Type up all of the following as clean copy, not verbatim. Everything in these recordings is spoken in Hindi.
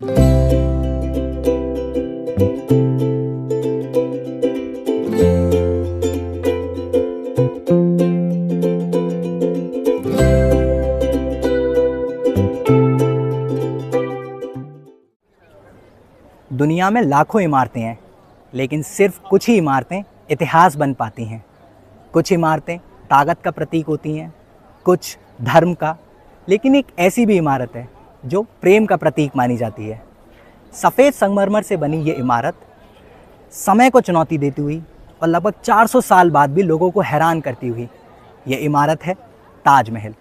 दुनिया में लाखों इमारतें हैं, लेकिन सिर्फ कुछ ही इमारतें इतिहास बन पाती हैं। कुछ इमारतें ताकत का प्रतीक होती हैं, कुछ धर्म का, लेकिन एक ऐसी भी इमारत है जो प्रेम का प्रतीक मानी जाती है। सफ़ेद संगमरमर से बनी ये इमारत समय को चुनौती देती हुई और लगभग 400 साल बाद भी लोगों को हैरान करती हुई ये इमारत है ताजमहल।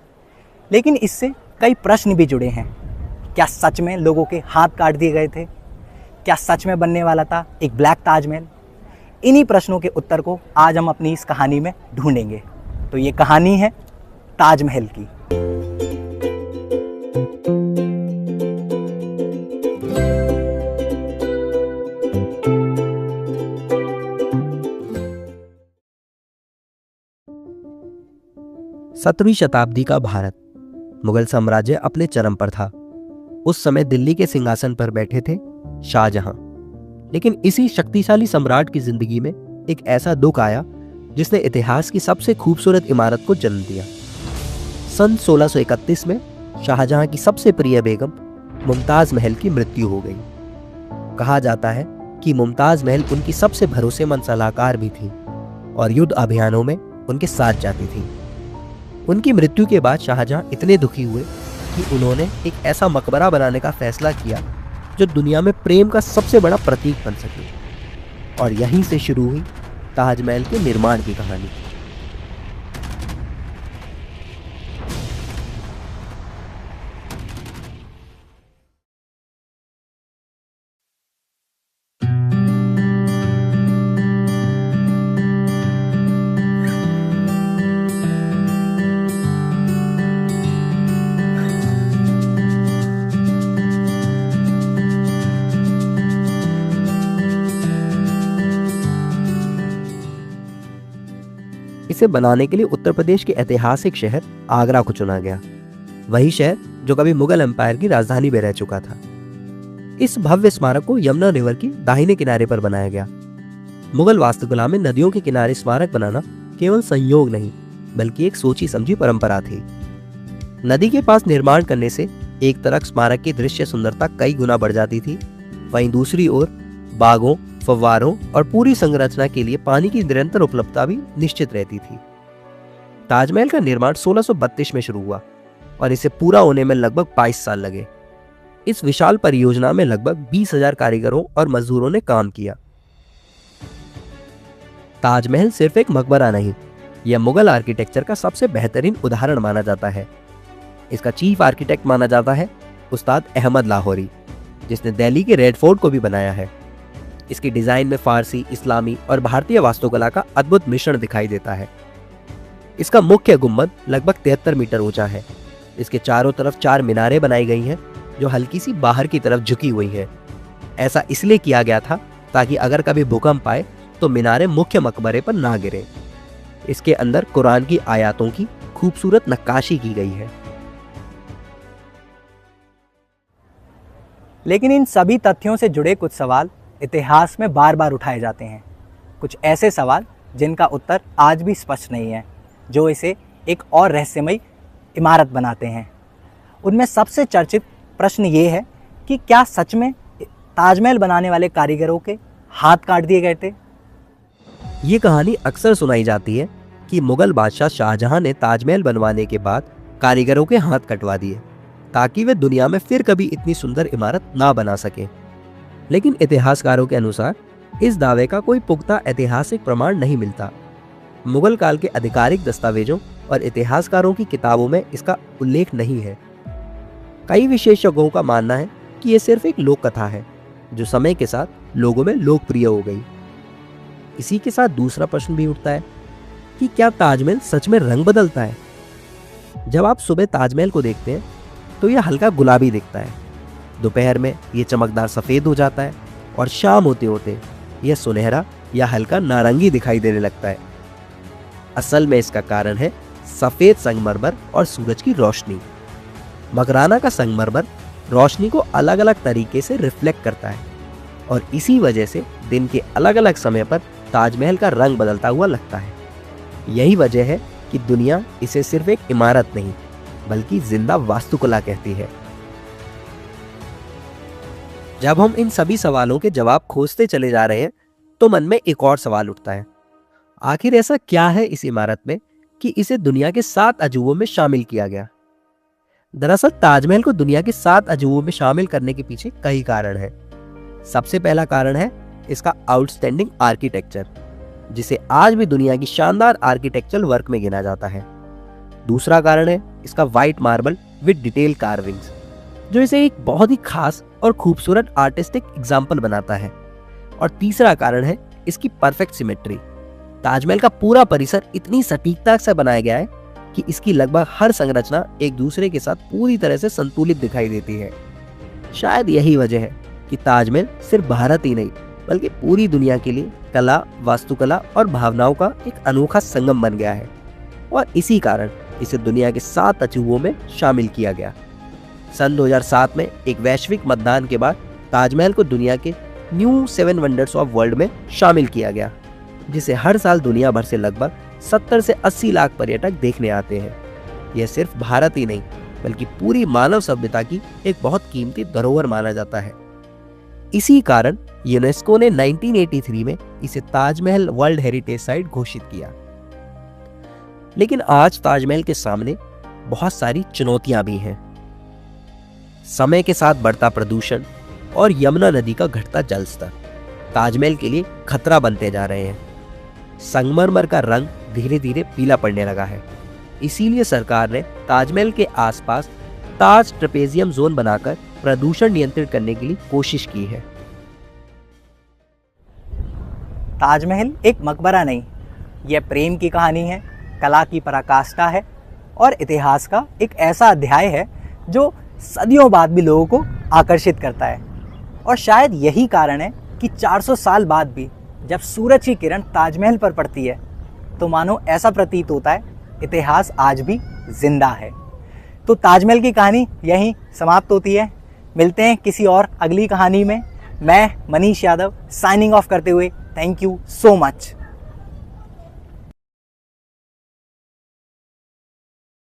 लेकिन इससे कई प्रश्न भी जुड़े हैं। क्या सच में लोगों के हाथ काट दिए गए थे? क्या सच में बनने वाला था एक ब्लैक ताजमहल? इन्हीं प्रश्नों के उत्तर को आज हम अपनी इस कहानी में ढूंढेंगे। तो ये कहानी है ताजमहल की। सत्रहवीं शताब्दी का भारत, मुगल साम्राज्य अपने चरम पर था। उस समय दिल्ली के सिंहासन पर बैठे थे शाहजहां। लेकिन इसी शक्तिशाली सम्राट की जिंदगी में एक ऐसा दुख आया जिसने इतिहास की सबसे खूबसूरत इमारत को जन्म दिया। सन 1631 में शाहजहां की सबसे प्रिय बेगम मुमताज महल की मृत्यु हो गई। कहा जाता है कि मुमताज महल उनकी सबसे भरोसेमंद सलाहकार भी थी और युद्ध अभियानों में उनके साथ जाती थी। उनकी मृत्यु के बाद शाहजहां इतने दुखी हुए कि उन्होंने एक ऐसा मकबरा बनाने का फैसला किया जो दुनिया में प्रेम का सबसे बड़ा प्रतीक बन सके। और यहीं से शुरू हुई ताजमहल के निर्माण की कहानी। इसे बनाने के लिए उत्तर प्रदेश के ऐतिहासिक शहर आगरा को चुना गया, वही शहर जो कभी मुगल एम्पायर की राजधानी में रह चुका था। इस भव्य स्मारक को यमुना रिवर की दाहिने किनारे पर बनाया गया। मुगल वास्तुकला में नदियों के किनारे स्मारक बनाना केवल संयोग नहीं, बल्कि एक सोची समझी परंपरा थी। नदी के पास निर्माण करने से एक तरफ स्मारक की दृश्य सुंदरता कई गुना बढ़ जाती थी, वहीं दूसरी ओर बागों, फव्वारों और पूरी संरचना के लिए पानी की निरंतर उपलब्धता भी निश्चित रहती थी। ताजमहल का निर्माण 1632 में शुरू हुआ और इसे पूरा होने में लगभग 22 साल लगे। इस विशाल परियोजना में लगभग 20,000 कारीगरों और मजदूरों ने काम किया। ताजमहल सिर्फ एक मकबरा नहीं, यह मुगल आर्किटेक्चर का सबसे बेहतरीन उदाहरण माना जाता है। इसका चीफ आर्किटेक्ट माना जाता है उस्ताद अहमद लाहौरी, जिसने दिल्ली के रेड फोर्ट को भी बनाया है। इसकी डिजाइन में फारसी, इस्लामी और भारतीय वास्तुकला का अद्भुत मिश्रण दिखाई देता है। इसका मुख्य गुम्बद लगभग 73 मीटर ऊंचा है। इसके चारों तरफ 4 मीनारें बनाई गई हैं जो हल्की सी बाहर की तरफ झुकी हुई हैं। ऐसा इसलिए किया गया था ताकि अगर कभी भूकंप आए तो मीनारें मुख्य मकबरे पर ना गिरे। इसके अंदर कुरान की आयतों की खूबसूरत नक्काशी की गई है। लेकिन इन सभी तथ्यों से जुड़े कुछ सवाल इतिहास में बार बार उठाए जाते हैं। कुछ ऐसे सवाल जिनका उत्तर आज भी स्पष्ट नहीं है, जो इसे एक और रहस्यमयी इमारत बनाते हैं। उनमें सबसे चर्चित प्रश्न ये है कि क्या सच में ताजमहल बनाने वाले कारीगरों के हाथ काट दिए गए थे? ये कहानी अक्सर सुनाई जाती है कि मुगल बादशाह शाहजहां ने ताजमहल बनवाने के बाद कारीगरों के हाथ कटवा दिए ताकि वे दुनिया में फिर कभी इतनी सुंदर इमारत ना बना सके। लेकिन इतिहासकारों के अनुसार इस दावे का कोई पुख्ता ऐतिहासिक प्रमाण नहीं मिलता। मुगल काल के आधिकारिक दस्तावेजों और इतिहासकारों की किताबों में इसका उल्लेख नहीं है। कई विशेषज्ञों का मानना है कि यह सिर्फ एक लोक कथा है जो समय के साथ लोगों में लोकप्रिय हो गई। इसी के साथ दूसरा प्रश्न भी उठता है कि क्या ताजमहल सच में रंग बदलता है? जब आप सुबह ताजमहल को देखते हैं तो यह हल्का गुलाबी दिखता है, दोपहर में यह चमकदार सफेद हो जाता है और शाम होते होते यह सुनहरा या हल्का नारंगी दिखाई देने लगता है। असल में इसका कारण है सफेद संगमरमर और सूरज की रोशनी। मकराना का संगमरमर रोशनी को अलग अलग तरीके से रिफ्लेक्ट करता है और इसी वजह से दिन के अलग अलग समय पर ताजमहल का रंग बदलता हुआ लगता है। यही वजह है कि दुनिया इसे सिर्फ एक इमारत नहीं बल्कि जिंदा वास्तुकला कहती है। जब हम इन सभी सवालों के जवाब खोजते चले जा रहे हैं तो मन में एक और सवाल उठता है, आखिर ऐसा क्या है इस इमारत में कि इसे दुनिया के 7 अजूबों में शामिल किया गया। दरअसल ताजमहल को दुनिया के 7 अजूबों में शामिल करने के पीछे कई कारण हैं। सबसे पहला कारण है इसका आउटस्टैंडिंग आर्किटेक्चर, जिसे आज भी दुनिया की शानदार आर्किटेक्चरल वर्क में गिना जाता है। दूसरा कारण है इसका white marble with detail carvings, जो इसे एक बहुत ही खास और खूबसूरत आर्टिस्टिक एग्जाम्पल बनाता है। और तीसरा कारण है इसकी परफेक्ट सिमेट्री। ताजमहल का पूरा परिसर इतनी सटीकता से बनाया गया है कि इसकी लगभग हर संरचना एक दूसरे के साथ पूरी तरह से संतुलित दिखाई देती है। शायद यही वजह है कि ताजमहल सिर्फ भारत ही नहीं बल्कि पूरी दुनिया के लिए कला, वास्तुकला और भावनाओं का एक अनोखा संगम बन गया है और इसी कारण इसे दुनिया के 7 अजूबों में शामिल किया गया। सन 2007 में एक वैश्विक मतदान के बाद ताजमहल को दुनिया के न्यू 7 वंडर्स ऑफ वर्ल्ड में शामिल किया गया, जिसे हर साल दुनिया भर से लगभग 70 से 80 लाख पर्यटक देखने आते हैं। यह सिर्फ भारत ही नहीं बल्कि पूरी मानव सभ्यता की एक बहुत कीमती धरोहर माना जाता है। इसी कारण यूनेस्को ने 1983 में इसे ताजमहल वर्ल्ड हेरिटेज साइट घोषित किया। लेकिन आज ताजमहल के सामने बहुत सारी चुनौतियां भी हैं। समय के साथ बढ़ता प्रदूषण और यमुना नदी का घटता जल स्तर ताजमहल के लिए खतरा बनते जा रहे हैं। संगमरमर का रंग धीरे धीरे पीला पड़ने लगा है, इसीलिए सरकार ने ताजमहल के आसपास ताज ट्रेपेजियम जोन बनाकर प्रदूषण नियंत्रित करने के लिए कोशिश की है। ताजमहल एक मकबरा नहीं, यह प्रेम की कहानी है, कला की पराकाष्ठा है और इतिहास का एक ऐसा अध्याय है जो सदियों बाद भी लोगों को आकर्षित करता है। और शायद यही कारण है कि 400 साल बाद भी जब सूरज की किरण ताजमहल पर पड़ती है तो मानो ऐसा प्रतीत होता है इतिहास आज भी जिंदा है। तो ताजमहल की कहानी यहीं समाप्त होती है। मिलते हैं किसी और अगली कहानी में। मैं मनीष यादव साइनिंग ऑफ करते हुए थैंक यू सो मच।